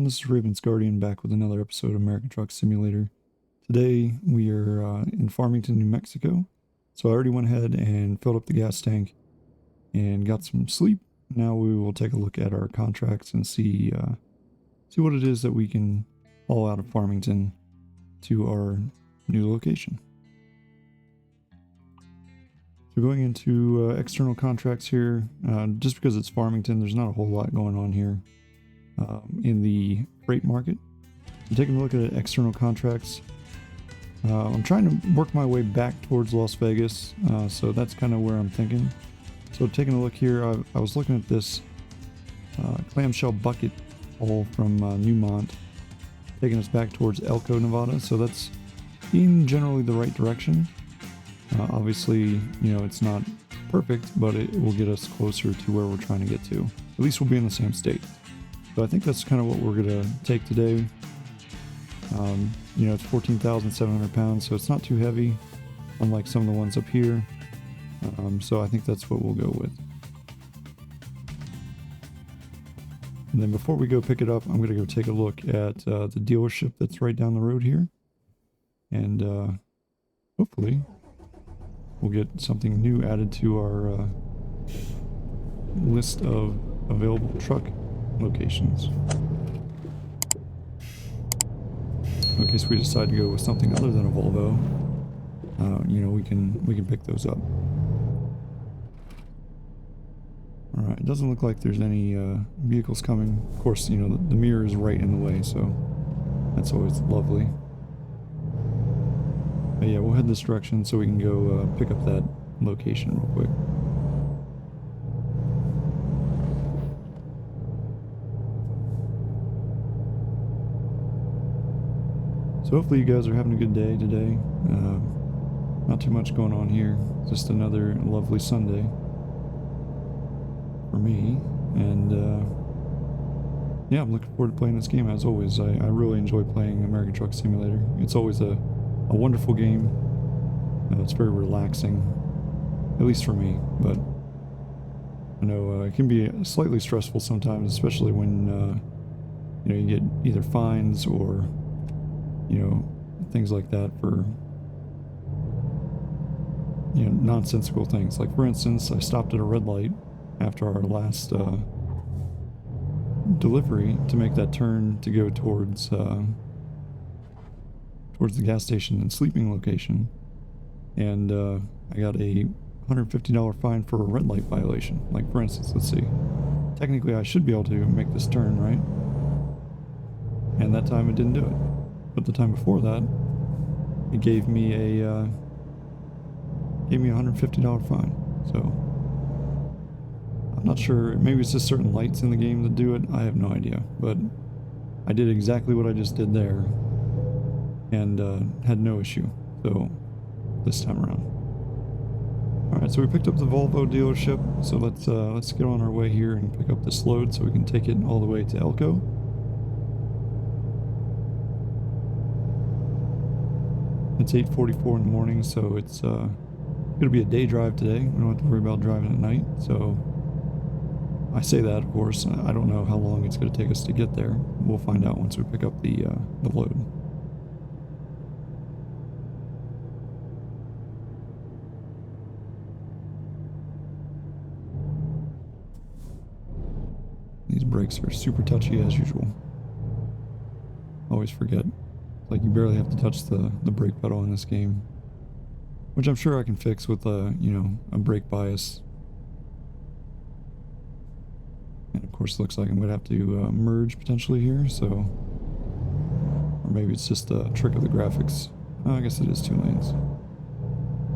This is Raven's Guardian back with another episode of American Truck Simulator. Today we are in Farmington, New Mexico. So I already went ahead and filled up the gas tank and got some sleep. Now we will take a look at our contracts and see what it is that we can haul out of Farmington to our new location. So going into external contracts here, just because it's Farmington, there's not a whole lot going on here. In the freight market. I'm taking a look at external contracts. I'm trying to work my way back towards Las Vegas, so that's kind of where I'm thinking. So taking a look here, I was looking at this clamshell bucket haul from Newmont, taking us back towards Elko, Nevada. So that's in generally the right direction. Obviously, you know, it's not perfect, but it will get us closer to where we're trying to get to. At least we'll be in the same state. So I think that's kind of what we're going to take today. You know, it's 14,700 pounds, so it's not too heavy, unlike some of the ones up here. So I think that's what we'll go with. And then before we go pick it up, I'm going to go take a look at the dealership that's right down the road here. And hopefully we'll get something new added to our list of available truck locations. In case we decide to go with something other than a Volvo, you know, we can pick those up. All right, it doesn't look like there's any vehicles coming. Of course, you know, the mirror is right in the way, so that's always lovely. But yeah, we'll head this direction so we can go pick up that location real quick. So hopefully you guys are having a good day today. Not too much going on here. Just another lovely Sunday for me. And yeah, I'm looking forward to playing this game as always. I really enjoy playing American Truck Simulator. It's always a wonderful game. It's very relaxing, at least for me. But I know it can be slightly stressful sometimes, especially when you know, you get either fines or you know, things like that for, you know, nonsensical things. Like, for instance, I stopped at a red light after our last delivery to make that turn to go towards the gas station and sleeping location. And I got a $150 fine for a red light violation. Like, for instance, let's see. Technically, I should be able to make this turn, right? And that time it didn't do it. But the time before that, it gave me a $150 fine. So I'm not sure. Maybe it's just certain lights in the game that do it. I have no idea. But I did exactly what I just did there, and had no issue. So this time around. All right. So we picked up the Volvo dealership. So let's get on our way here and pick up this load so we can take it all the way to Elko. It's 8:44 in the morning, so it's going to be a day drive today. We don't have to worry about driving at night. So I say that, of course. I don't know how long it's going to take us to get there. We'll find out once we pick up the load. These brakes are super touchy as usual. Always forget. Like, you barely have to touch the brake pedal in this game, which I'm sure I can fix with you know, a brake bias. And of course, it looks like I'm gonna have to merge potentially here. So, or maybe it's just a trick of the graphics. Oh, I guess it is 2 lanes.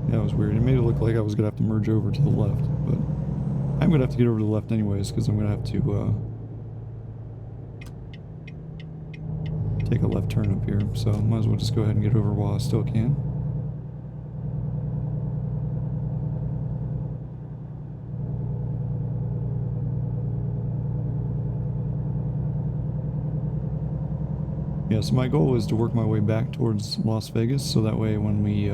Yeah, it was weird. It made it look like I was gonna have to merge over to the left, but I'm gonna have to get over to the left anyways because I'm gonna have to take a left turn up here, so might as well just go ahead and get over while I still can. Yeah, so my goal is to work my way back towards Las Vegas, so that way when we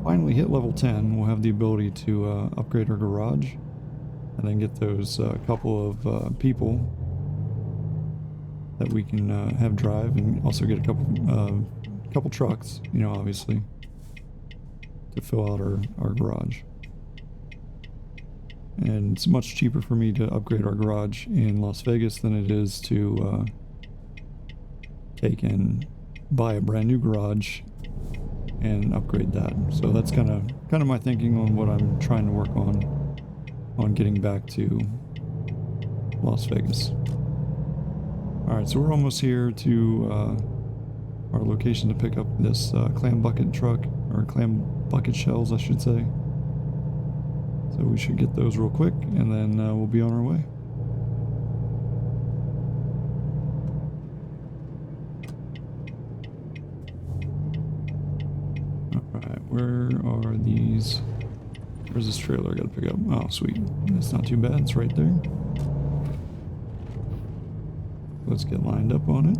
finally hit level 10, we'll have the ability to upgrade our garage and then get those couple of people that we can have drive, and also get a couple trucks, you know, obviously, to fill out our garage. And it's much cheaper for me to upgrade our garage in Las Vegas than it is to take and buy a brand new garage and upgrade that. So that's kind of my thinking on what I'm trying to work on getting back to Las Vegas. Alright, so we're almost here to our location to pick up this clam bucket truck, or clam bucket shells I should say. So we should get those real quick, and then we'll be on our way. Alright, where are these? Where's this trailer I gotta pick up? Oh, sweet. It's not too bad, it's right there. Let's get lined up on it.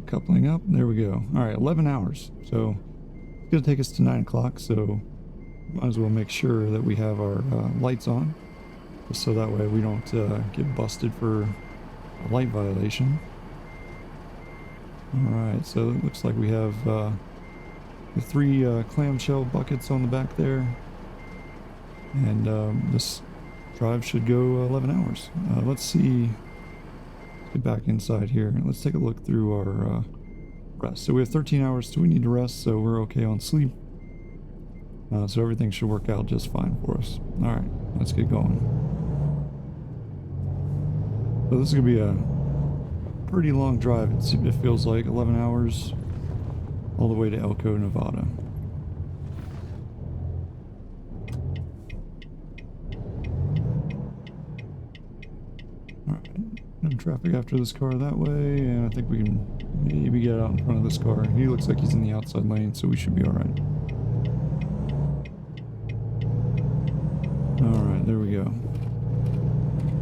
Coupling up, there we go. Alright, 11 hours. So it's gonna take us to 9 o'clock, so might as well make sure that we have our lights on, just so that way we don't get busted for a light violation. Alright, so it looks like we have the 3 clamshell buckets on the back there, and this drive should go 11 hours. Let's see. Get back inside here. Let's take a look through our rest. So we have 13 hours till we need to rest, so we're okay on sleep. So everything should work out just fine for us. Alright, let's get going. So this is going to be a pretty long drive. It feels like 11 hours all the way to Elko, Nevada. No traffic after this car that way, and I think we can maybe get out in front of this car. He looks like he's in the outside lane, so we should be alright. Alright, there we go.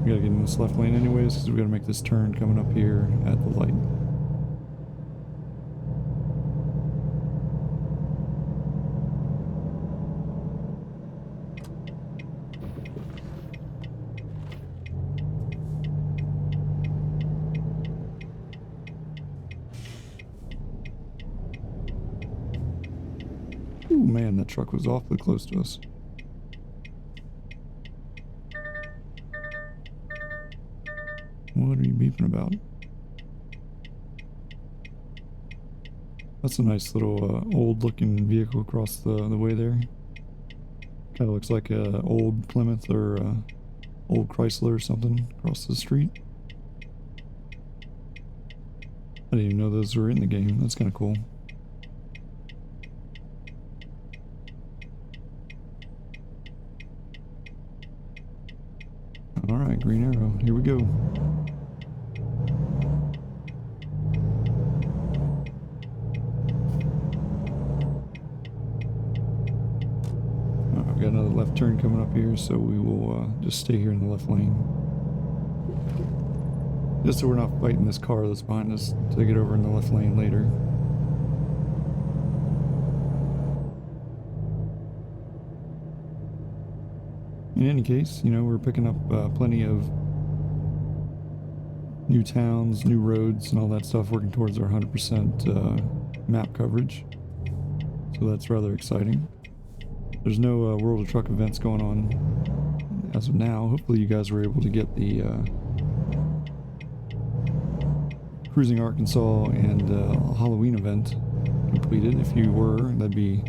We gotta get in this left lane anyways, because we gotta make this turn coming up here at the light. Ooh, man, that truck was awfully close to us. What are you beeping about? That's a nice little old-looking vehicle across the way there. Kind of looks like a old Plymouth or old Chrysler or something across the street. I didn't even know those were in the game. That's kind of cool. Alright, green arrow. Here we go. I've got another left turn coming up here, so we will just stay here in the left lane. Just so we're not fighting this car that's behind us to get over in the left lane later. In any case, you know, we're picking up plenty of new towns, new roads, and all that stuff, working towards our 100% map coverage. So that's rather exciting. There's no World of Truck events going on as of now. Hopefully you guys were able to get the Cruising Arkansas and Halloween event completed. If you were, that'd be,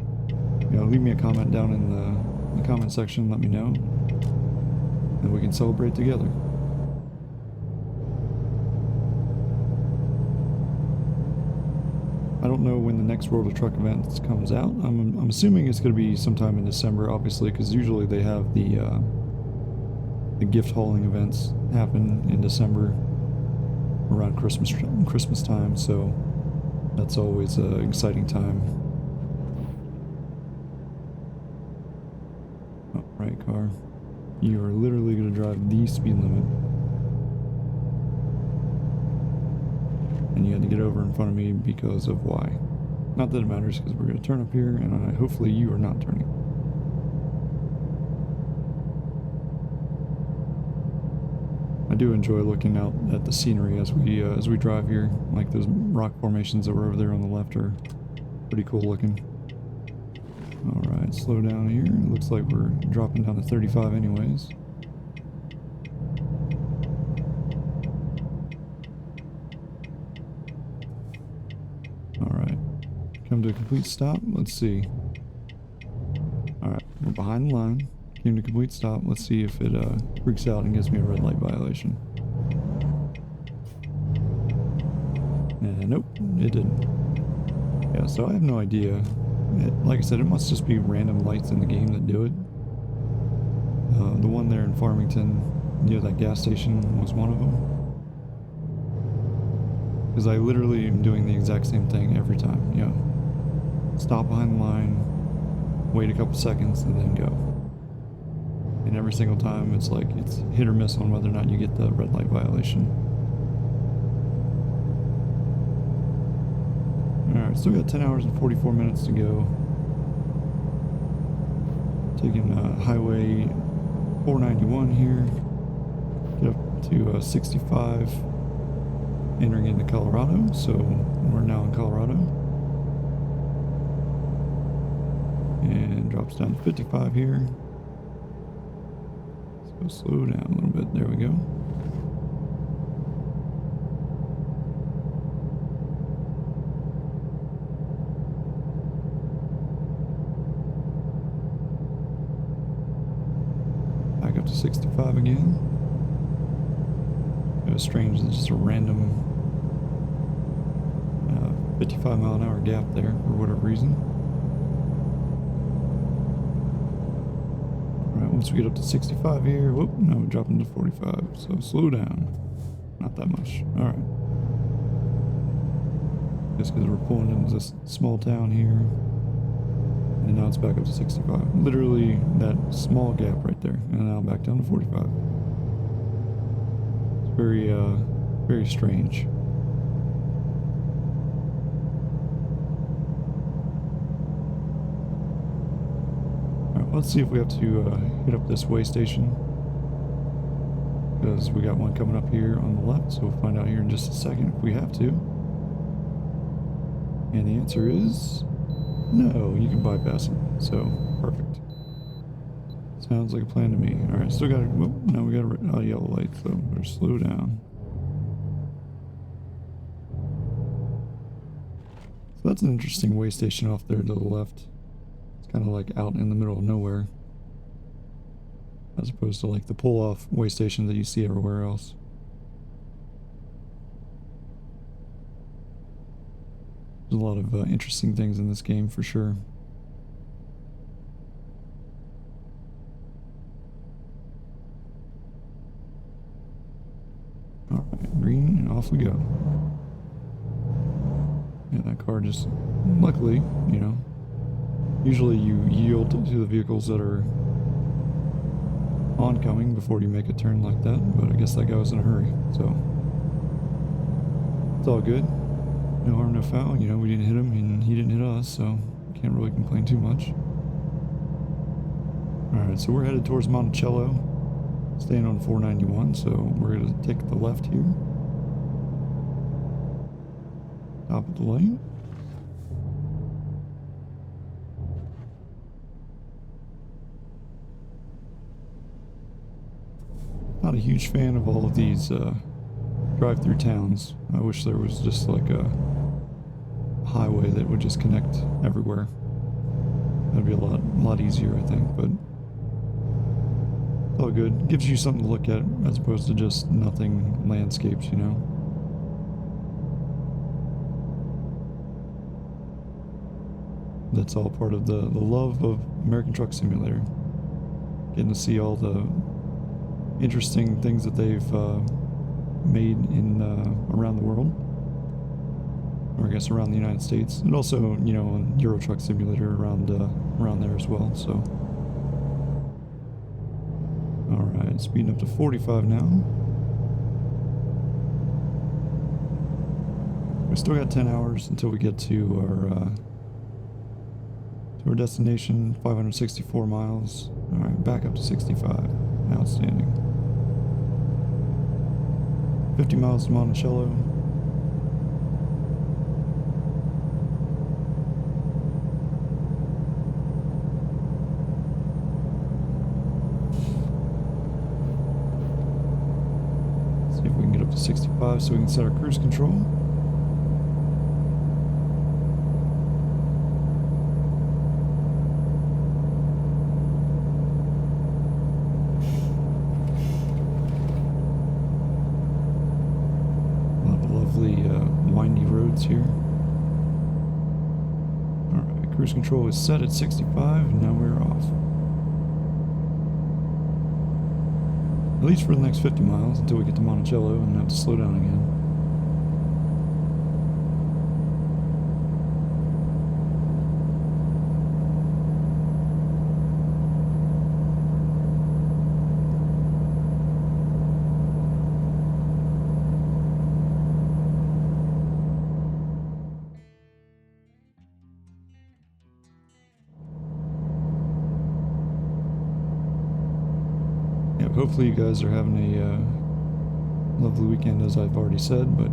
you know, leave me a comment down in the comment section, let me know, and we can celebrate together. I don't know when the next World of Truck event comes out. I'm assuming it's going to be sometime in December, obviously, because usually they have the gift hauling events happen in December around Christmas time. So that's always an exciting time. All right, car, you are literally going to drive the speed limit. And you had to get over in front of me because of why. Not that it matters, because we're going to turn up here, and hopefully you are not turning. I do enjoy looking out at the scenery as we drive here. Like those rock formations that were over there on the left are pretty cool looking. Alright, slow down here. It looks like we're dropping down to 35 anyways. Alright, come to a complete stop. Let's see. Alright, we're behind the line. Came to complete stop. Let's see if it freaks out and gives me a red light violation. And nope, it didn't. Yeah, so I have no idea. Like I said, it must just be random lights in the game that do it. The one there in Farmington near that gas station was one of them. Because I literally am doing the exact same thing every time. You know, stop behind the line, wait a couple seconds, and then go. And every single time it's like it's hit or miss on whether or not you get the red light violation. Alright, still got 10 hours and 44 minutes to go. Taking Highway 491 here. Get up to 65. Entering into Colorado, so we're now in Colorado. And drops down to 55 here. So slow down a little bit. There we go. Back up to 65 again. It was strange, it's just a random 55 mile an hour gap there for whatever reason. Alright, once we get up to 65 here, whoop, now we're dropping to 45, so slow down. Not that much. Alright. Just because we're pulling into this small town here. And now it's back up to 65. Literally that small gap right there. And now back down to 45. It's very, very strange. Let's see if we have to hit up this way station, because we got one coming up here on the left, so we'll find out here in just a second if we have to. And the answer is no, you can bypass it, so perfect. Sounds like a plan to me. Alright, still got now we got a yellow light, so better slow down. So that's an interesting way station off there to the left. Kind of like out in the middle of nowhere, as opposed to like the pull-off way station that you see everywhere else. There's a lot of interesting things in this game for sure. Alright, green, and off we go. Yeah, that car just, luckily, you know, usually you yield to the vehicles that are oncoming before you make a turn like that, but I guess that guy was in a hurry, so it's all good. No harm, no foul. You know, we didn't hit him and he didn't hit us, so can't really complain too much. Alright, so we're headed towards Monticello, staying on 491, so we're going to take the left here. Top of the lane. Not a huge fan of all of these drive-through towns. I wish there was just like a highway that would just connect everywhere. That'd be a lot easier, I think, but it's all good. Gives you something to look at as opposed to just nothing landscapes, you know. that's all part of the love of American Truck Simulator. Getting to see all the interesting things that they've made in around the world, or I guess around the United States, and also, you know, on Euro Truck Simulator around there as well. So, all right, speeding up to 45 now. We still got 10 hours until we get to our destination, 564 miles. All right, back up to 65. Outstanding. 50 miles to Monticello. See if we can get up to 65 so we can set our cruise control. Windy roads here. Alright, cruise control is set at 65 and now we're off. At least for the next 50 miles until we get to Monticello and have to slow down again. Hopefully you guys are having a lovely weekend, as I've already said, but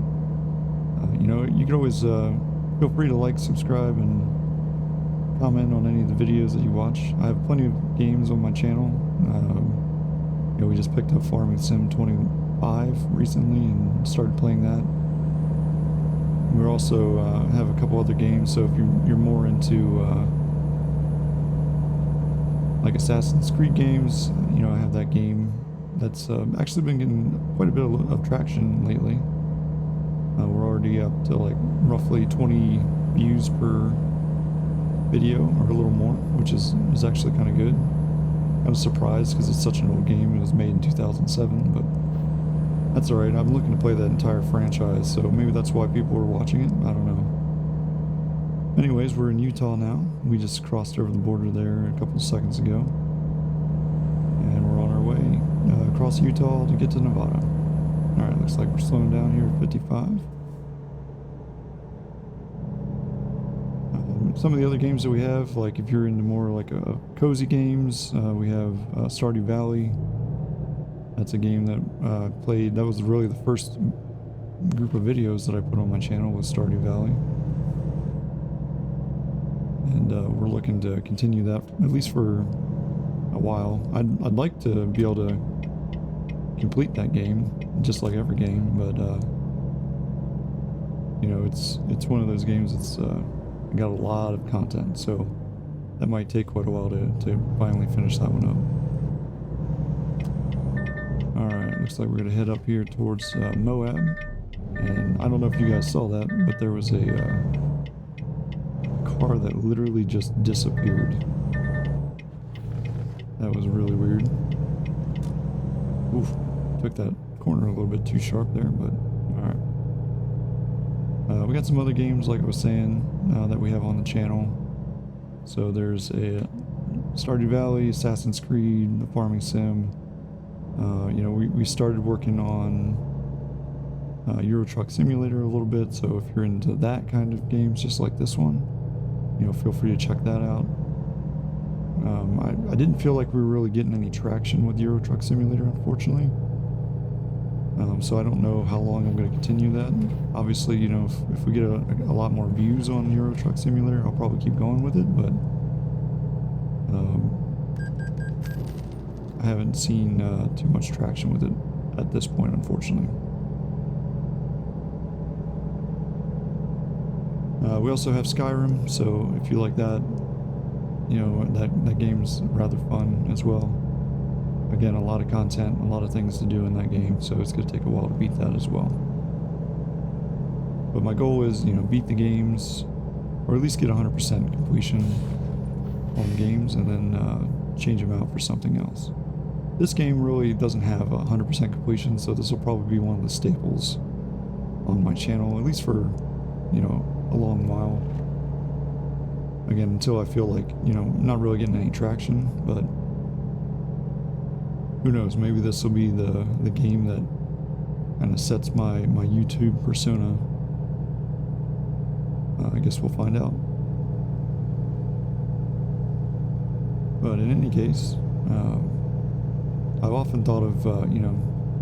you know, you can always feel free to like, subscribe, and comment on any of the videos that you watch. I have plenty of games on my channel. You know, we just picked up Farmington 25 recently and started playing that. We also have a couple other games, so if you're more into like Assassin's Creed games, you know, I have that game that's actually been getting quite a bit of traction lately. We're already up to like roughly 20 views per video, or a little more, which is actually kind of good. I was surprised because it's such an old game. It was made in 2007, but that's alright. I'm looking to play that entire franchise, so maybe that's why people are watching it. I don't know. Anyways, we're in Utah now. We just crossed over the border there a couple of seconds ago. And we're on our way across Utah to get to Nevada. Alright, looks like we're slowing down here at 55. Some of the other games that we have, like if you're into more like cozy games, we have Stardew Valley. That's a game that I played. That was really the first group of videos that I put on my channel, was Stardew Valley. And we're looking to continue that at least for a while. I'd like to be able to complete that game, just like every game, but you know, it's one of those games that's got a lot of content, so that might take quite a while to finally finish that one up. Alright, looks like we're gonna head up here towards Moab, and I don't know if you guys saw that, but there was a car that literally just disappeared. That was really weird. Oof, took that corner a little bit too sharp there, but alright. We got some other games, like I was saying, that we have on the channel. So there's a Stardew Valley, Assassin's Creed, the Farming Sim. You know, we started working on Euro Truck Simulator a little bit, so if you're into that kind of games, just like this one, you know, feel free to check that out. I didn't feel like we were really getting any traction with Euro Truck Simulator, unfortunately. So I don't know how long I'm going to continue that. Obviously, you know, if we get a lot more views on Euro Truck Simulator, I'll probably keep going with it, but I haven't seen too much traction with it at this point, unfortunately. We also have Skyrim, so if you like that, you know, that game's rather fun as well. Again, a lot of content, a lot of things to do in that game, so it's going to take a while to beat that as well. But my goal is, you know, beat the games, or at least get 100% completion on games, and then change them out for something else. This game really doesn't have 100% completion, so this will probably be one of the staples on my channel, at least for, you know, a long while. Again, until I feel like, you know, not really getting any traction, but who knows, maybe this will be the game that kind of sets my YouTube persona. I guess we'll find out. But in any case, I've often thought of, you know,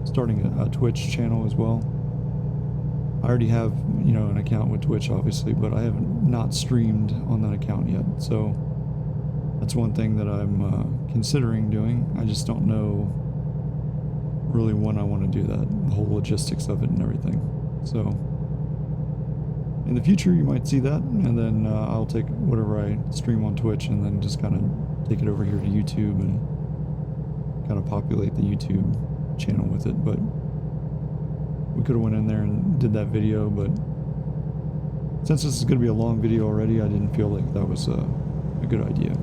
starting a Twitch channel as well. I already have, you know, an account with Twitch, obviously, but I have not streamed on that account yet. So that's one thing that I'm considering doing. I just don't know really when I want to do that, the whole logistics of it and everything. So in the future, you might see that, and then I'll take whatever I stream on Twitch and then just kind of take it over here to YouTube and kind of populate the YouTube channel with it. But we could have went in there and did that video, but since this is going to be a long video already, I didn't feel like that was a good idea.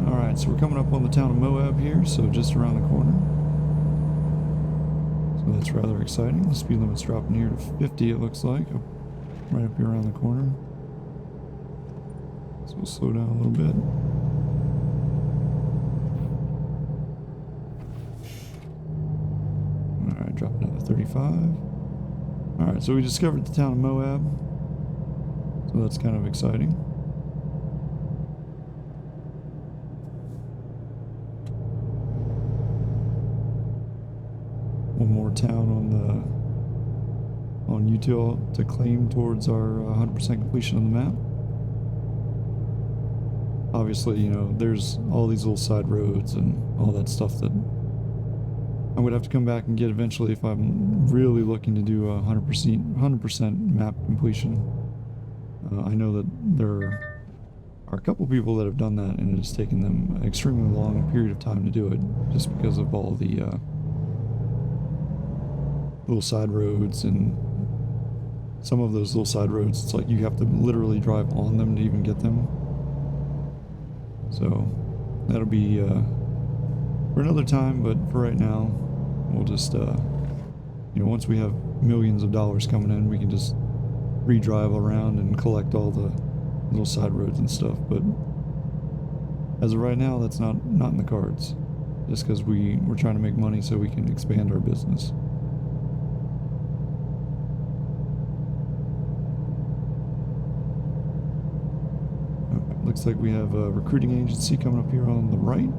Alright, so we're coming up on the town of Moab here, so just around the corner. So that's rather exciting. The speed limit's dropping here to 50, it looks like, right up here around the corner. So we'll slow down a little bit. Alright, drop another 35. Alright, so we discovered the town of Moab. So that's kind of exciting. One more town on YouTube to claim towards our 100% completion on the map. Obviously, you know, there's all these little side roads and all that stuff that I would have to come back and get eventually if I'm really looking to do a 100% map completion. I know that there are a couple people that have done that, and it has taken them an extremely long period of time to do it, just because of all the little side roads, and some of those little side roads, it's like you have to literally drive on them to even get them. So that'll be for another time, but for right now, we'll just, you know, once we have millions of dollars coming in, we can just re-drive around and collect all the little side roads and stuff. But as of right now, that's not in the cards, just because we're trying to make money so we can expand our business. Looks like we have a recruiting agency coming up here on the right,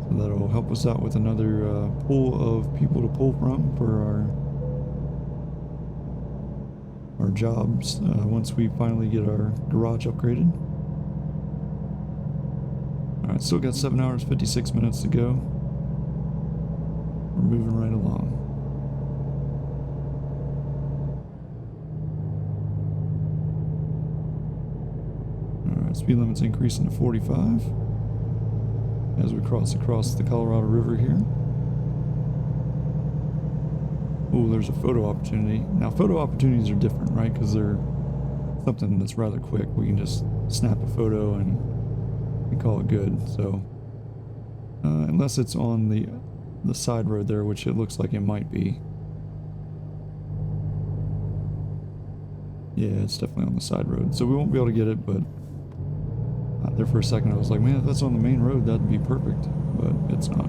so that'll help us out with another pool of people to pull from for our jobs once we finally get our garage upgraded. Alright, still got 7 hours 56 minutes to go. We're moving right along. Speed limit's increasing to 45 as we cross across the Colorado River here. Oh, there's a photo opportunity. Now, photo opportunities are different, right? Because they're something that's rather quick. We can just snap a photo and call it good. So, unless it's on the side road there, which it looks like it might be. Yeah, it's definitely on the side road. So we won't be able to get it, but there for a second I was like, man, if that's on the main road, that'd be perfect, but it's not.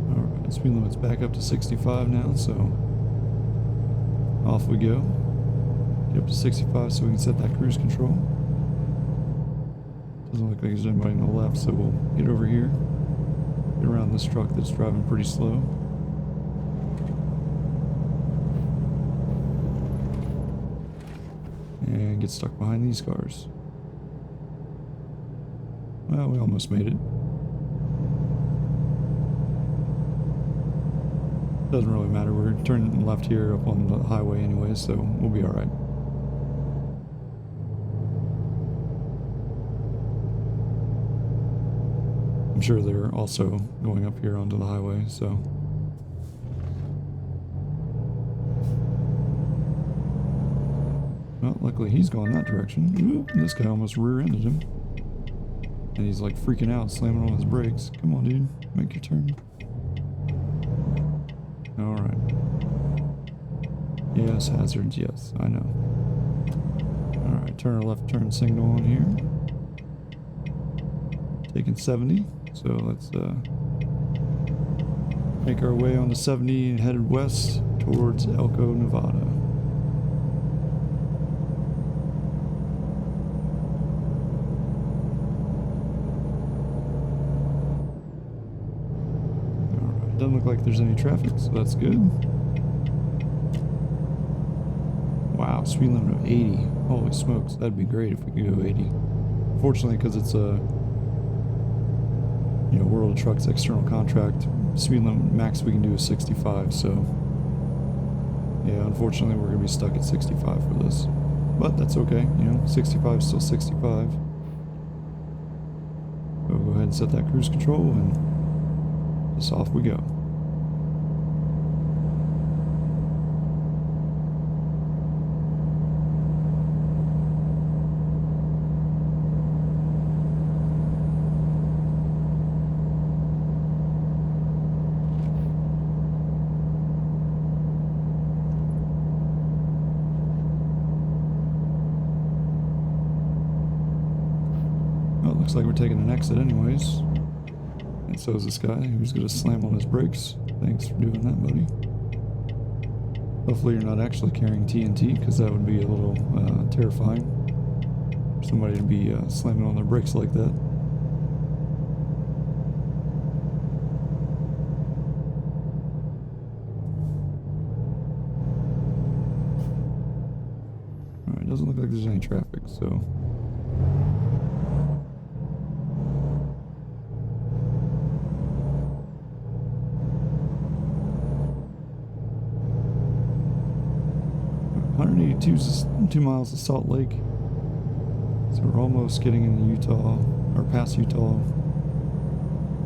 Alright, speed limit's back up to 65 now, so off we go. Get up to 65 so we can set that cruise control. Doesn't look like there's anybody on the left, so we'll get over here, get around this truck that's driving pretty slow. And get stuck behind these cars. Well, we almost made it. Doesn't really matter. We're turning left here up on the highway anyway, so we'll be alright. I'm sure they're also going up here onto the highway, so. Well, luckily he's going that direction. Ooh, this guy almost rear-ended him. And he's like freaking out, slamming on his brakes. Come on, dude. Make your turn. Alright. Yes, hazards, yes, I know. Alright, turn our left turn signal on here. Taking 70, so let's make our way on the 70 and headed west towards Elko, Nevada. Alright, doesn't look like there's any traffic, so that's good. Wow, speed limit of 80. Holy smokes, that'd be great if we could go 80. Unfortunately, because it's a World of Trucks external contract, speed limit max we can do is 65, so yeah, unfortunately we're going to be stuck at 65 for this. But that's okay, 65 is still 65. So we'll go ahead and set that cruise control and just off we go. Looks like we're taking an exit anyways. And so is this guy who's going to slam on his brakes. Thanks for doing that, buddy. Hopefully you're not actually carrying TNT, because that would be a little terrifying. For somebody to be slamming on their brakes like that. Alright, doesn't look like there's any traffic, so... Two miles to Salt Lake, so we're almost getting into Utah, or past Utah.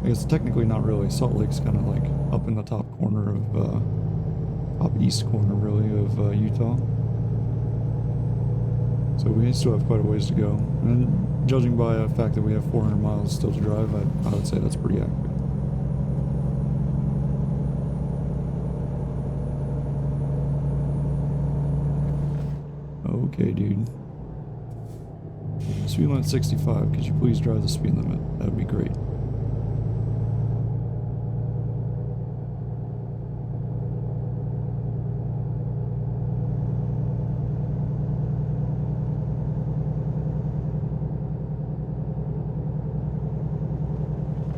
I guess technically not really. Salt Lake's kind of like up in the top corner of, top east corner really of Utah. So we still have quite a ways to go. And judging by the fact that we have 400 miles still to drive, I would say that's pretty accurate. Okay, dude. Speed limit 65. Could you please drive the speed limit? That would be great.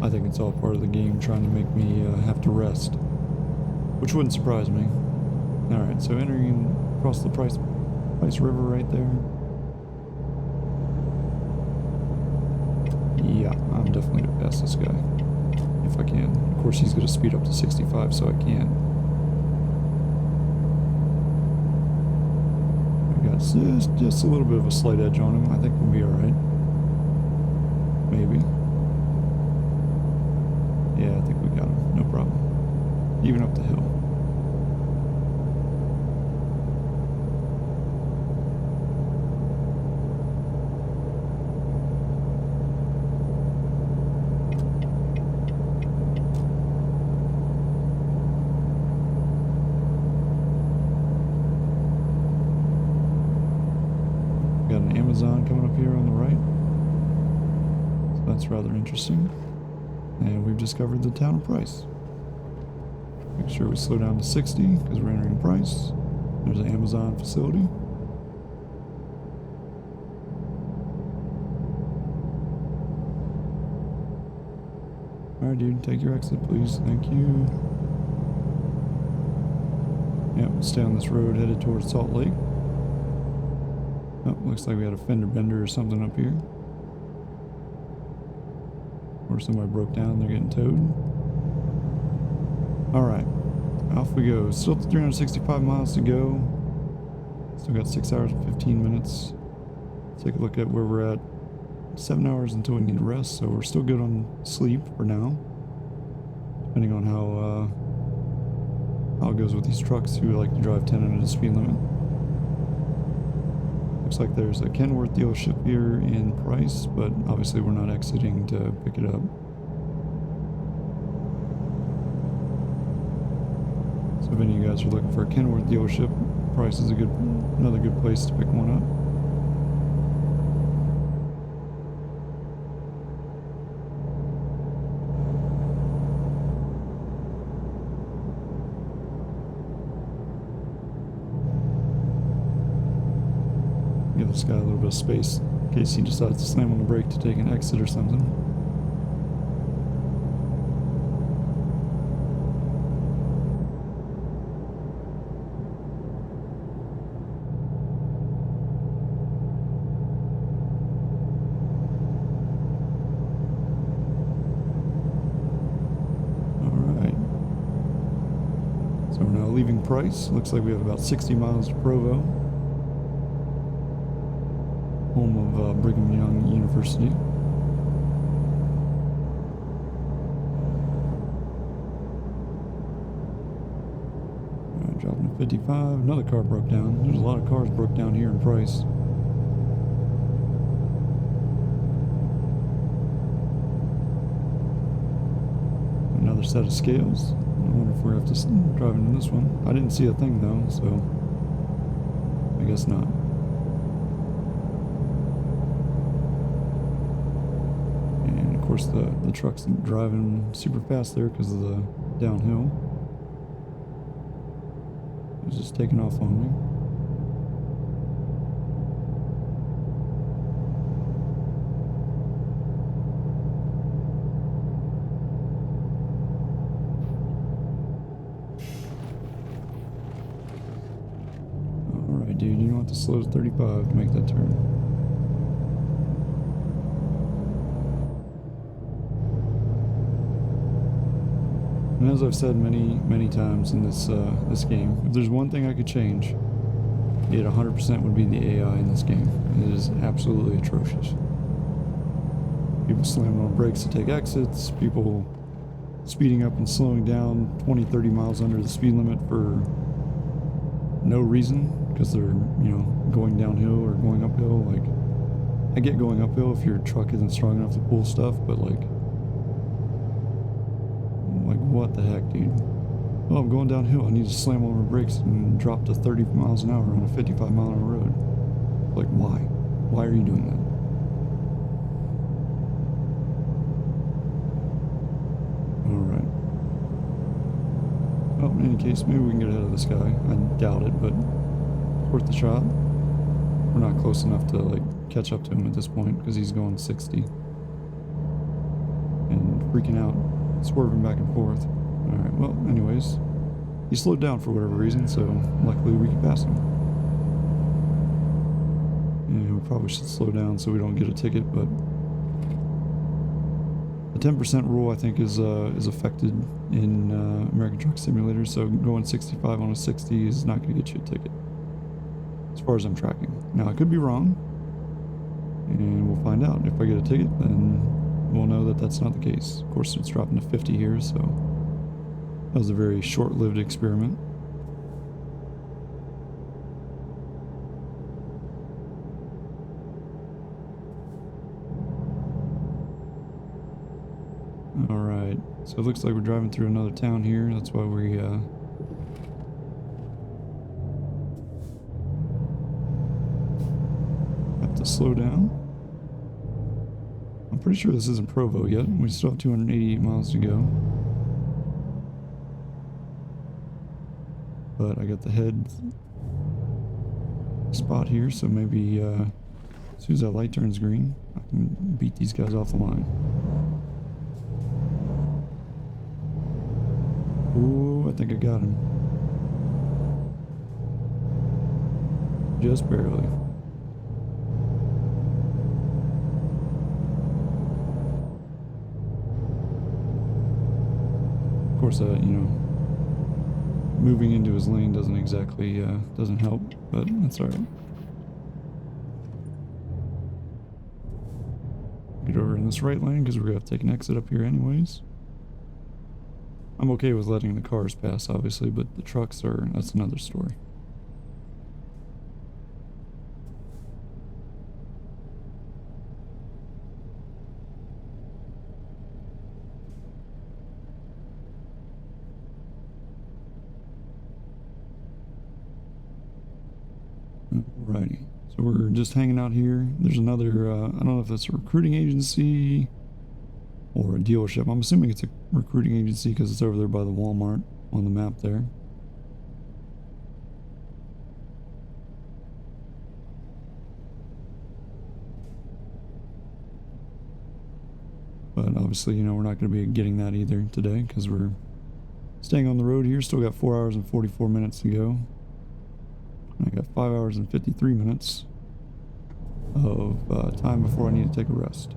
I think it's all part of the game trying to make me have to rest. Which wouldn't surprise me. Alright, so entering across the Price River right there. Yeah, I'm definitely gonna pass this guy. If I can. Of course he's gonna speed up to 65, so I can. I got just a little bit of a slight edge on him. I think we'll be alright. Maybe. Yeah, I think we got him. No problem. Even up the hill. Got an Amazon coming up here on the right. So that's rather interesting. And we've discovered the town of Price. Make sure we slow down to 60 because we're entering Price. There's an Amazon facility. Alright, dude, take your exit, please. Thank you. Yep, we'll stay on this road headed towards Salt Lake. Oh, looks like we had a fender bender or something up here. Or somebody broke down, they're getting towed. Alright. How off we go. Still 365 miles to go. Still got 6 hours and 15 minutes. Let's take a look at where we're at. 7 hours until we need to rest, so we're still good on sleep for now. Depending on how it goes with these trucks who like to drive 10 under the speed limit. Looks like there's a Kenworth dealership here in Price, but obviously we're not exiting to pick it up. So if any of you guys are looking for a Kenworth dealership, Price is another good place to pick one up. Give this guy a little bit of space in case he decides to slam on the brake to take an exit or something. Alright. So we're now leaving Price. Looks like we have about 60 miles to Provo, home of Brigham Young University. Dropping to 55. Another car broke down. There's a lot of cars broke down here in Price. Another set of scales. I wonder if we have to drive into this one. I didn't see a thing though, so I guess not. Of course, the truck's driving super fast there because of the downhill. It's just taking off on me. Alright, dude, you don't have to slow to 35 to make that turn. And as I've said many times in this game, if there's one thing I could change, it 100% would be the AI in this game. It is absolutely atrocious. People slamming on brakes to take exits, people speeding up and slowing down 20-30 miles under the speed limit for no reason, because they're, going downhill or going uphill. Like, I get going uphill if your truck isn't strong enough to pull stuff, but like what the heck, dude? Oh, I'm going downhill. I need to slam on my brakes and drop to 30 miles an hour on a 55 mile an hour road. Like, why? Why are you doing that? Alright. Well, in any case, maybe we can get ahead of this guy. I doubt it, but it's worth the shot. We're not close enough to, like, catch up to him at this point because he's going 60. And freaking out. Swerving back and forth. Alright, well, anyways, he slowed down for whatever reason, so luckily we can pass him. And we probably should slow down so we don't get a ticket, but the 10% rule I think is affected in American Truck Simulator, so going 65 on a 60 is not going to get you a ticket, as far as I'm tracking. Now, I could be wrong, and we'll find out. If I get a ticket, then we'll know that that's not the case. Of course, it's dropping to 50 here, so that was a very short-lived experiment. Alright, so it looks like we're driving through another town here. That's why we have to slow down. I'm pretty sure this isn't Provo yet. We still have 288 miles to go. But I got the head spot here, so maybe as soon as that light turns green, I can beat these guys off the line. Ooh, I think I got him. Just barely. Of course, moving into his lane doesn't exactly, doesn't help, but that's alright. Get over in this right lane because we're going to have to take an exit up here anyways. I'm okay with letting the cars pass, obviously, but the trucks are, that's another story. Alrighty, so we're just hanging out here. There's another, I don't know if that's a recruiting agency or a dealership. I'm assuming it's a recruiting agency because it's over there by the Walmart on the map there. But obviously, you know, we're not going to be getting that either today because we're staying on the road here. Still got 4 hours and 44 minutes to go. I got 5 hours and 53 minutes of time before I need to take a rest.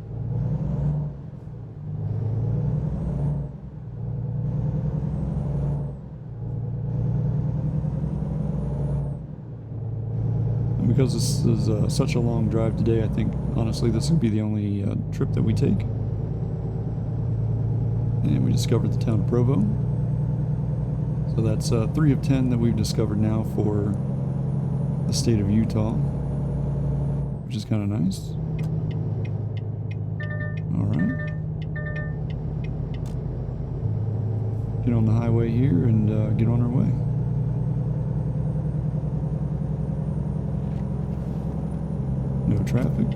And because this is such a long drive today, I think honestly this would be the only trip that we take. And we discovered the town of Provo. So that's 3 of 10 that we've discovered now for the state of Utah, which is kind of nice. Alright. Get on the highway here and get on our way. No traffic,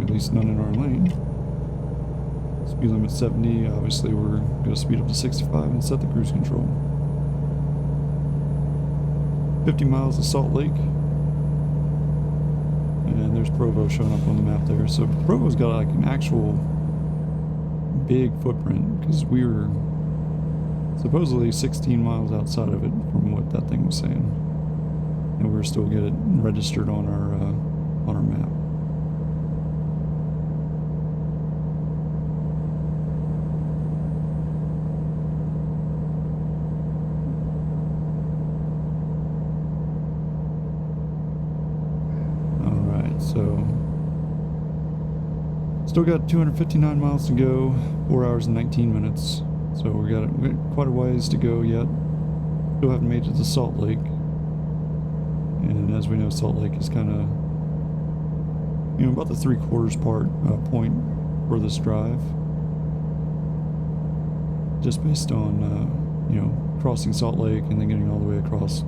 at least none in our lane. Speed limit 70, obviously we're going to speed up to 65 and set the cruise control. 50 miles to Salt Lake. And there's Provo showing up on the map there. So Provo's got like an actual big footprint because we were supposedly 16 miles outside of it from what that thing was saying. And we're still get it registered on our map. So, still got 259 miles to go, 4 hours and 19 minutes. So we got quite a ways to go yet. Still haven't made it to Salt Lake. And as we know, Salt Lake is kind of, you know, about the 3/4 point for this drive. Just based on, you know, crossing Salt Lake and then getting all the way across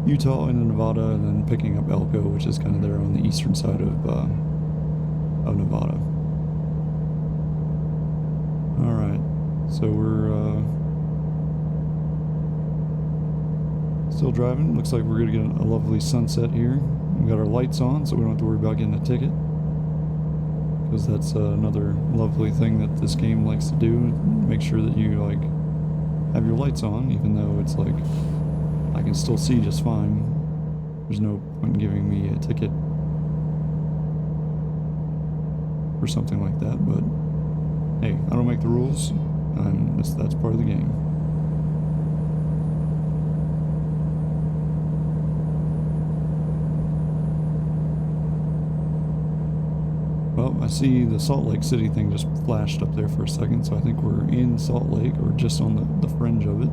Utah into Nevada, and then picking up Elko, which is kind of there on the eastern side of Nevada. Alright, so we're still driving. Looks like we're going to get a lovely sunset here. We got our lights on, so we don't have to worry about getting a ticket. Because that's another lovely thing that this game likes to do. Make sure that you, like, have your lights on, even though it's like I can still see just fine. There's no point in giving me a ticket for something like that, but hey, I don't make the rules, and that's part of the game. Well, I see the Salt Lake City thing just flashed up there for a second, so I think we're in Salt Lake, or just on the fringe of it.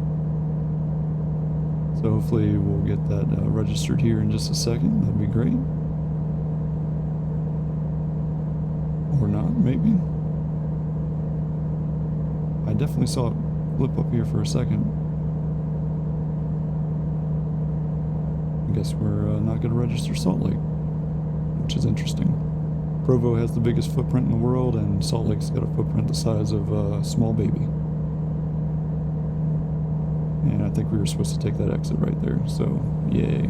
So hopefully we'll get that registered here in just a second. That'd be great. Or not, maybe. I definitely saw it flip up here for a second. I guess we're not going to register Salt Lake, which is interesting. Provo has the biggest footprint in the world, and Salt Lake's got a footprint the size of a small baby. And I think we were supposed to take that exit right there, so yay.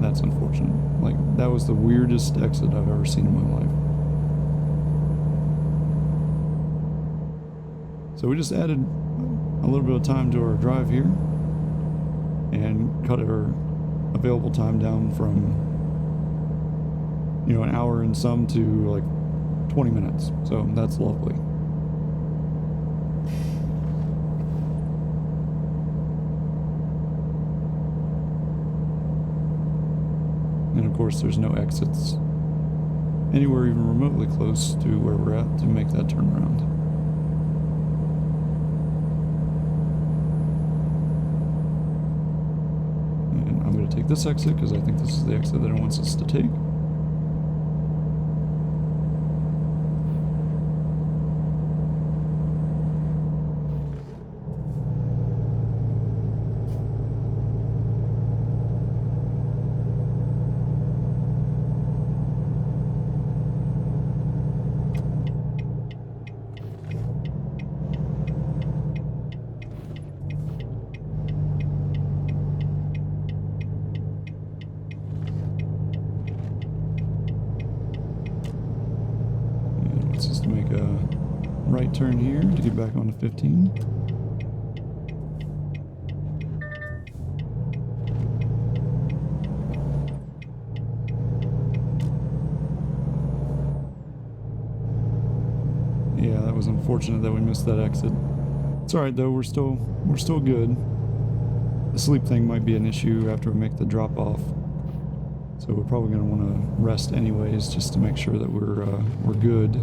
That's unfortunate. Like, that was the weirdest exit I've ever seen in my life. So we just added a little bit of time to our drive here and cut our available time down from, you know, an hour and some to like 20 minutes. So that's lovely. course, there's no exits anywhere even remotely close to where we're at to make that turnaround. And I'm going to take this exit because I think this is the exit that it wants us to take. Just to make a right turn here to get back onto 15. Yeah, that was unfortunate that we missed that exit. It's alright though, we're still good. The sleep thing might be an issue after we make the drop off. So we're probably going to want to rest anyways just to make sure that we're good.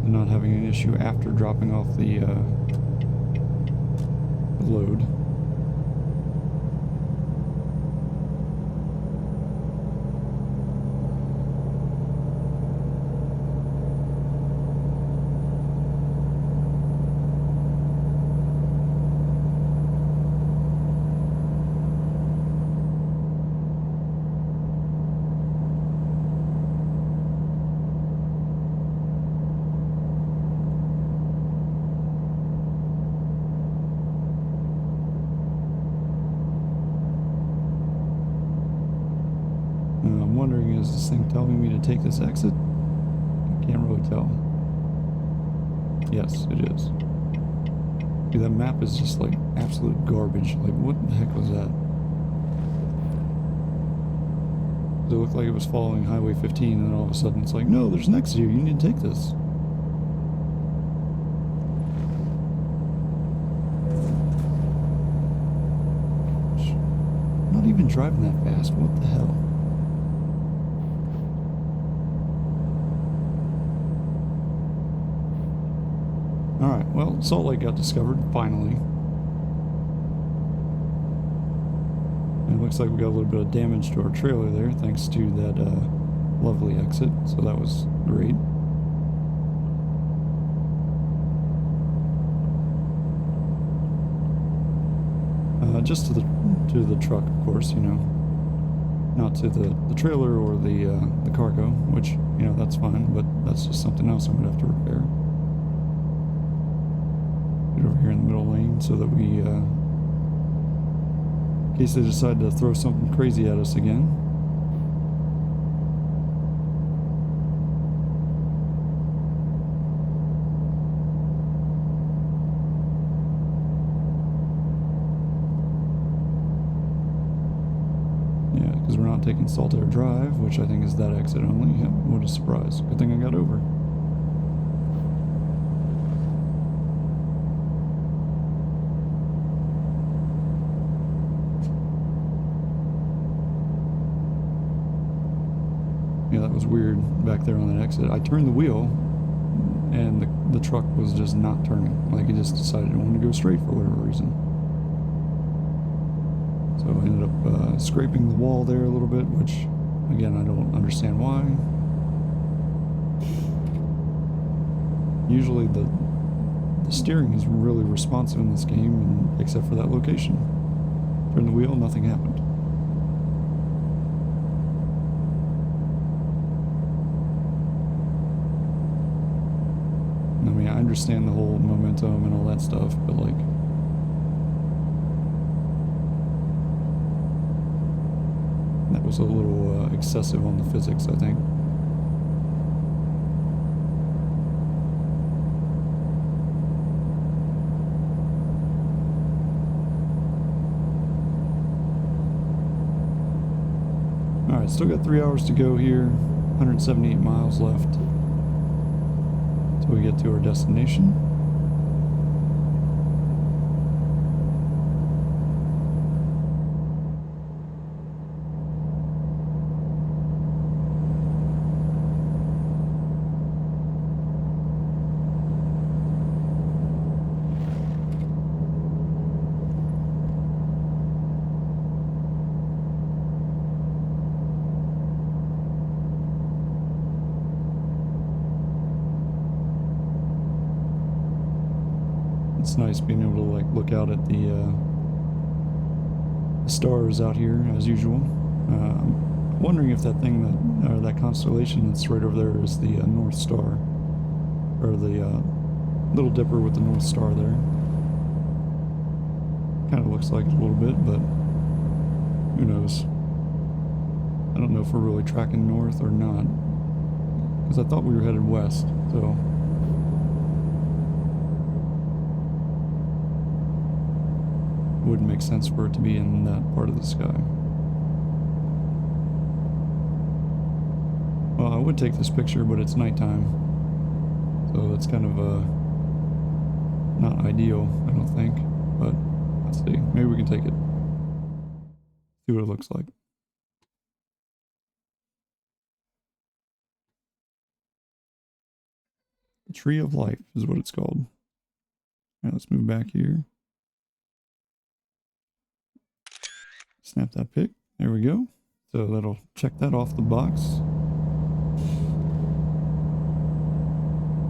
And not having an issue after dropping off the load. I'm wondering, is this thing telling me to take this exit? I can't really tell. Yes, it is. Dude, that map is just like absolute garbage. Like, what the heck was that? It looked like it was following Highway 15, and then all of a sudden it's like, no, there's an exit here, you need to take this. I'm not even driving that fast, what the hell? Alright, well, Salt Lake got discovered, finally. And it looks like we got a little bit of damage to our trailer there, thanks to that lovely exit, so that was great. Just to the truck, of course, you know. Not to the trailer or the cargo, which, you know, that's fine, but that's just something else I'm going to have to repair. Get over here in the middle lane so that we, in case they decide to throw something crazy at us again. Yeah, because we're not taking Saltair Drive, which I think is that exit only. Yep, what a surprise. Good thing I got over. Yeah, that was weird back there on that exit. I turned the wheel, and the truck was just not turning. Like, it just decided it wanted to go straight for whatever reason. So I ended up scraping the wall there a little bit, which, again, I don't understand why. Usually the steering is really responsive in this game, and except for that location. Turned the wheel, nothing happened. I mean, I understand the whole momentum and all that stuff, but like, that was a little excessive on the physics, I think. Alright, still got 3 hours to go here, 178 miles left. We get to our destination. It's nice being able to like look out at the stars out here as usual. I'm wondering if that thing that, or that constellation that's right over there is the North Star, or the Little Dipper with the North Star there. Kind of looks like it a little bit, but who knows? I don't know if we're really tracking north or not, because I thought we were headed west, so. Wouldn't make sense for it to be in that part of the sky. Well, I would take this picture, but it's nighttime, so that's kind of not ideal, I don't think, but let's see. Maybe we can take it, see what it looks like. The Tree of Life is what it's called. Now let's move back here. Snap that pic. There we go. So that'll check that off the box.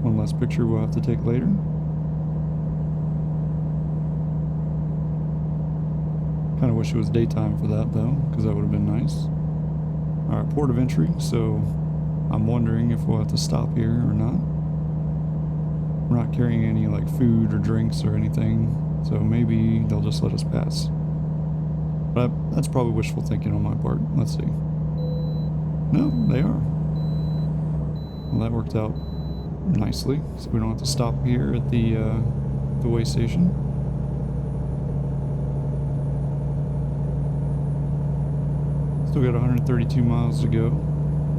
One last picture we'll have to take later. Kind of wish it was daytime for that though, because that would have been nice. Alright, port of entry. So I'm wondering if we'll have to stop here or not. We're not carrying any like food or drinks or anything, so maybe they'll just let us pass. But that's probably wishful thinking on my part. Let's see. No, they are. Well, that worked out nicely, so we don't have to stop here at the way station. Still got 132 miles to go.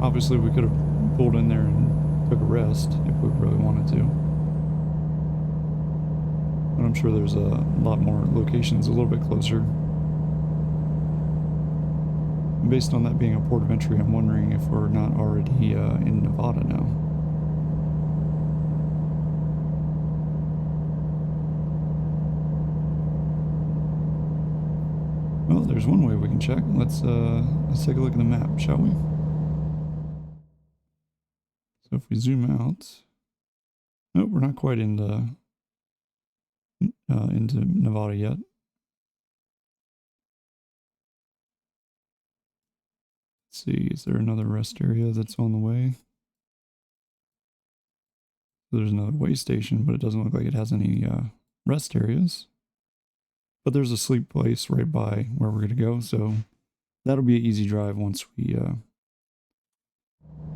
Obviously, we could have pulled in there and took a rest if we really wanted to. But I'm sure there's a lot more locations a little bit closer. Based on that being a port of entry, I'm wondering if we're not already in Nevada now. Well, there's one way we can check. Let's take a look at the map, shall we? So if we zoom out, nope, we're not quite into Nevada yet. Let's see, is there another rest area that's on the way? There's another way station, but it doesn't look like it has any rest areas. But there's a sleep place right by where we're going to go, so that'll be an easy drive once we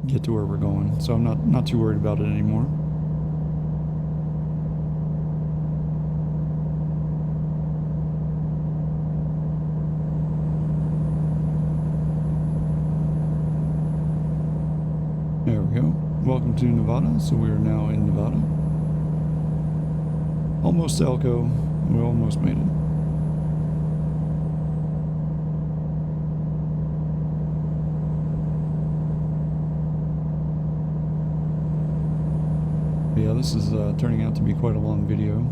get to where we're going. So I'm not too worried about it anymore. There we go. Welcome to Nevada. So we are now in Nevada. Almost to Elko. We almost made it. Yeah, this is turning out to be quite a long video,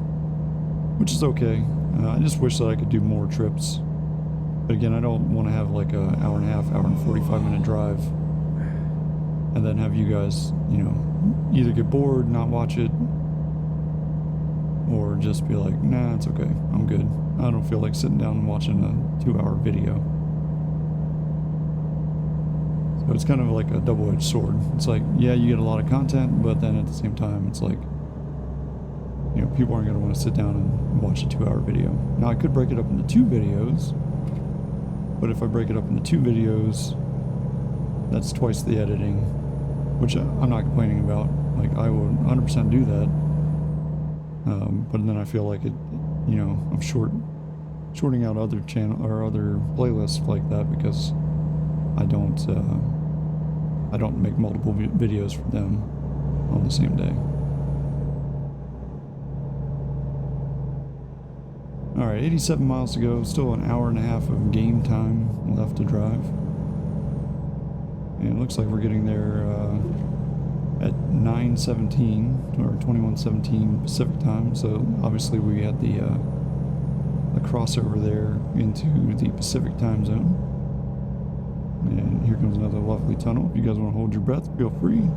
which is okay. I just wish that I could do more trips. But again, I don't want to have like an hour and a half, hour and 45-minute drive. And then have you guys, you know, either get bored, not watch it, or just be like, nah, it's okay, I'm good. I don't feel like sitting down and watching a 2-hour video. So it's kind of like a double-edged sword. It's like, yeah, you get a lot of content, but then at the same time, it's like, you know, people aren't going to want to sit down and watch a 2-hour video. Now, I could break it up into 2 videos, but if I break it up into 2 videos, that's twice the editing, which I'm not complaining about. Like, I would 100% do that. But then I feel like it, you know, I'm shorting out other channel or other playlists like that because I don't make multiple videos for them on the same day. All right, 87 miles to go. Still an hour and a half of game time left to drive. And it looks like we're getting there at 9:17 or 21:17 Pacific time. So obviously we had the crossover there into the Pacific time zone. And here comes another lovely tunnel. If you guys want to hold your breath, feel free.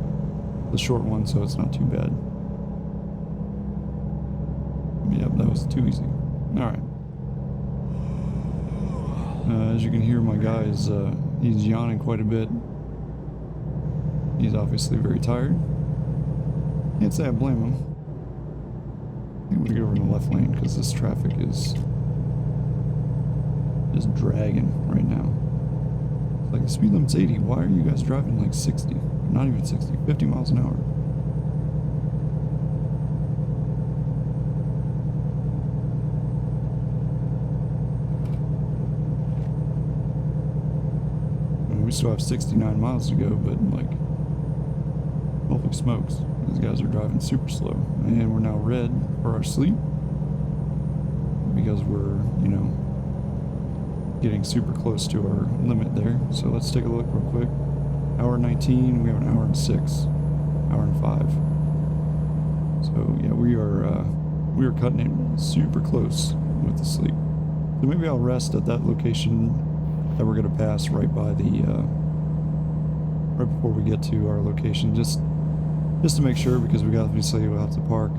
It's a short one, so it's not too bad. Yep, that was too easy. Alright. As you can hear, my guy is, he's yawning quite a bit. He's obviously very tired. Can't say I blame him. I think I'm gonna get over in the left lane because this traffic is dragging right now. It's like the speed limit's 80. Why are you guys driving like 60? Not even 60, 50 miles an hour. We still have 69 miles to go, but like, holy smokes, these guys are driving super slow. And we're now red for our sleep because we're, you know, getting super close to our limit there. So let's take a look real quick. Hour 19, we have an hour and 6, hour and 5. So yeah, we are cutting it super close with the sleep. So maybe I'll rest at that location that we're gonna pass right by the right before we get to our location, just to make sure, because we obviously will have to park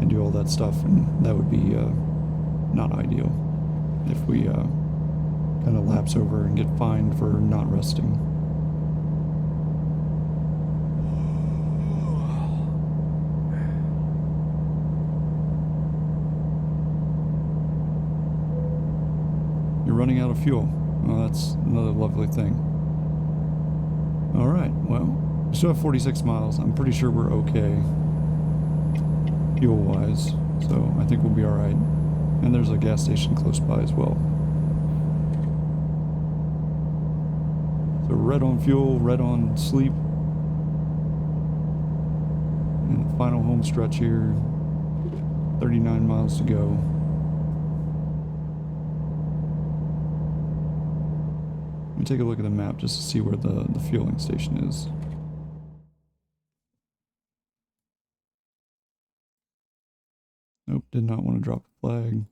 and do all that stuff, and that would be not ideal if we kind of lapse over and get fined for not resting. You're running out of fuel. Well, that's another lovely thing. Alright, well, we still have 46 miles. I'm pretty sure we're okay fuel-wise, so I think we'll be alright. And there's a gas station close by as well. So red on fuel, red on sleep. And the final home stretch here. 39 miles to go. Let me take a look at the map just to see where the fueling station is. Nope, did not want to drop the flag.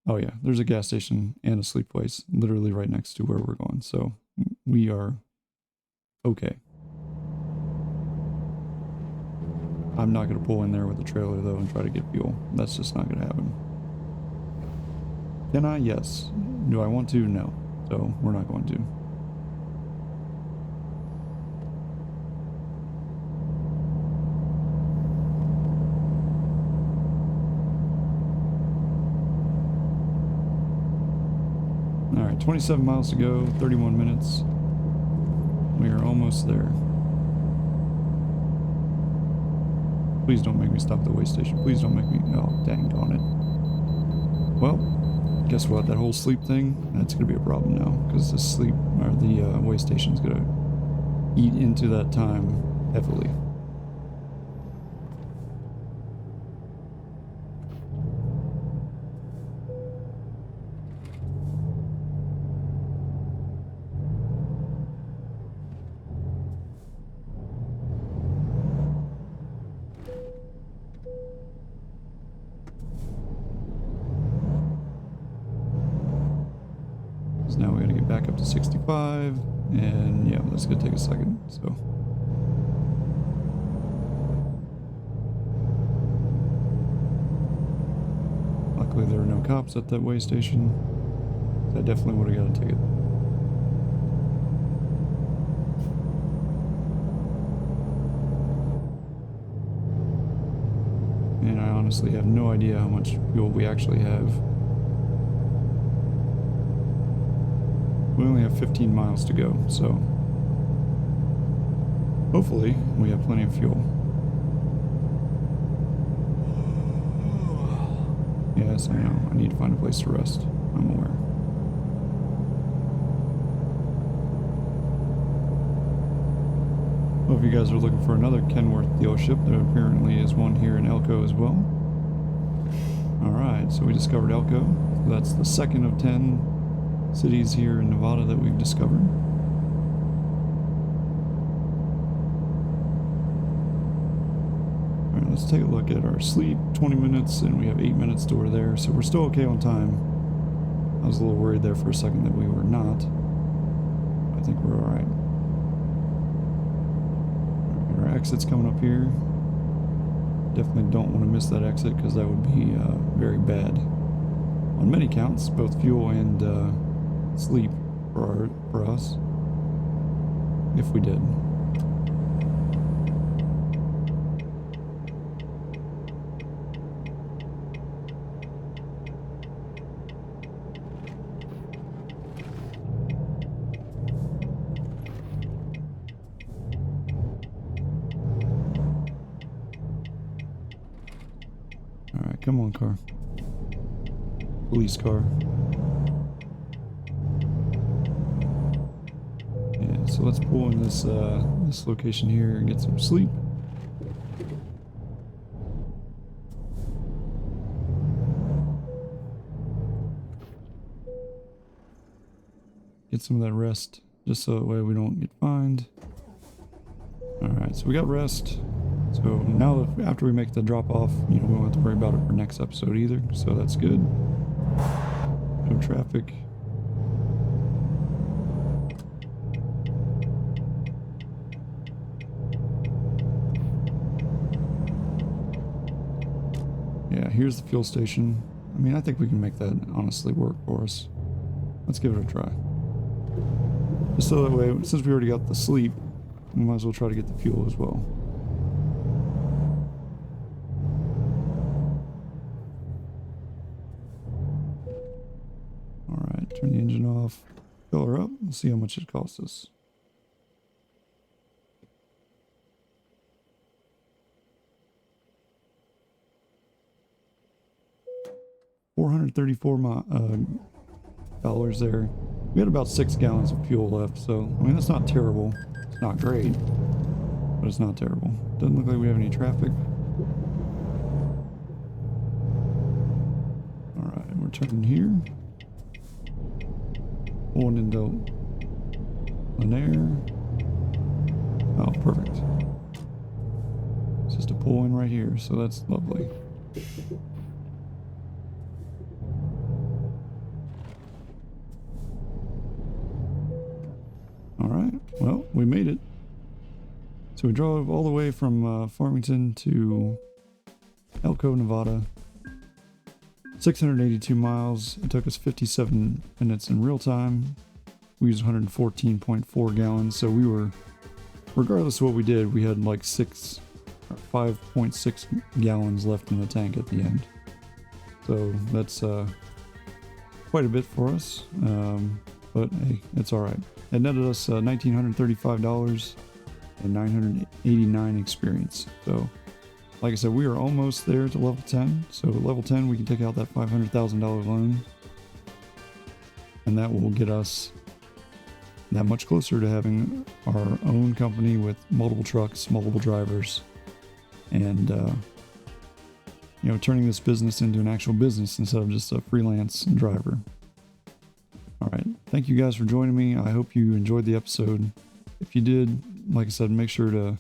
Oh yeah, there's a gas station and a sleep place literally right next to where we're going, so we are okay. I'm not going to pull in there with a trailer though and try to get fuel. That's just not going to happen. Can I? Yes. Do I want to? No. So we're not going to. Alright, 27 miles to go, 31 minutes. We are almost there. Please don't make me stop at the way station. Please don't make me... Oh, dang on it. Well, guess what? That whole sleep thing, that's going to be a problem now. Because the sleep, or the way station's going to eat into that time heavily. Now we gotta get back up to 65, and yeah, that's gonna take a second, so. Luckily there are no cops at that way station. I definitely would have got a ticket. And I honestly have no idea how much fuel we actually have. We only have 15 miles to go, so hopefully we have plenty of fuel. Yes, I know. I need to find a place to rest. I'm aware. Well, if you guys are looking for another Kenworth dealership, there apparently is one here in Elko as well. Alright, so we discovered Elko. So that's the second of 10 cities here in Nevada that we've discovered. Alright, let's take a look at our sleep. 20 minutes, and we have 8 minutes to we're there, so we're still okay on time. I was a little worried there for a second that we were not. I think we're alright. Our exit's coming up here. Definitely don't want to miss that exit because that would be very bad on many counts, both fuel and sleep for us, if we did. Alright, come on, car. Police car. Yeah, so let's pull in this this location here and get some sleep. Get some of that rest, just so that way we don't get fined. Alright, so we got rest. So now that after we make the drop off, you know, we won't have to worry about it for next episode either. So that's good. No traffic. Yeah, here's the fuel station. I mean, I think we can make that honestly work for us. Let's give it a try. Just so that way, since we already got the sleep, we might as well try to get the fuel as well. Alright, turn the engine off, fill her up, and see how much it costs us. $434 there. We had about 6 gallons of fuel left, so I mean that's not terrible. It's not great, but it's not terrible. Doesn't look like we have any traffic. Alright, we're turning here. Pulling into Lanier. Oh, perfect. It's just a pull in right here, so that's lovely. Alright, well, we made it. So we drove all the way from Farmington to Elko, Nevada. 682 miles. It took us 57 minutes in real time. We used 114.4 gallons, so we were, regardless of what we did, we had like 5.6 gallons left in the tank at the end. So that's quite a bit for us, but hey, it's alright. It netted us $1,935 and 989 experience. So, like I said, we are almost there to level 10. So level 10, we can take out that $500,000 loan, and that will get us that much closer to having our own company with multiple trucks, multiple drivers, and you know, turning this business into an actual business instead of just a freelance driver. Alright, thank you guys for joining me. I hope you enjoyed the episode. If you did, like I said, make sure to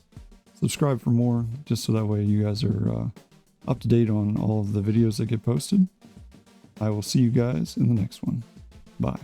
subscribe for more, just so that way you guys are up to date on all of the videos that get posted. I will see you guys in the next one. Bye.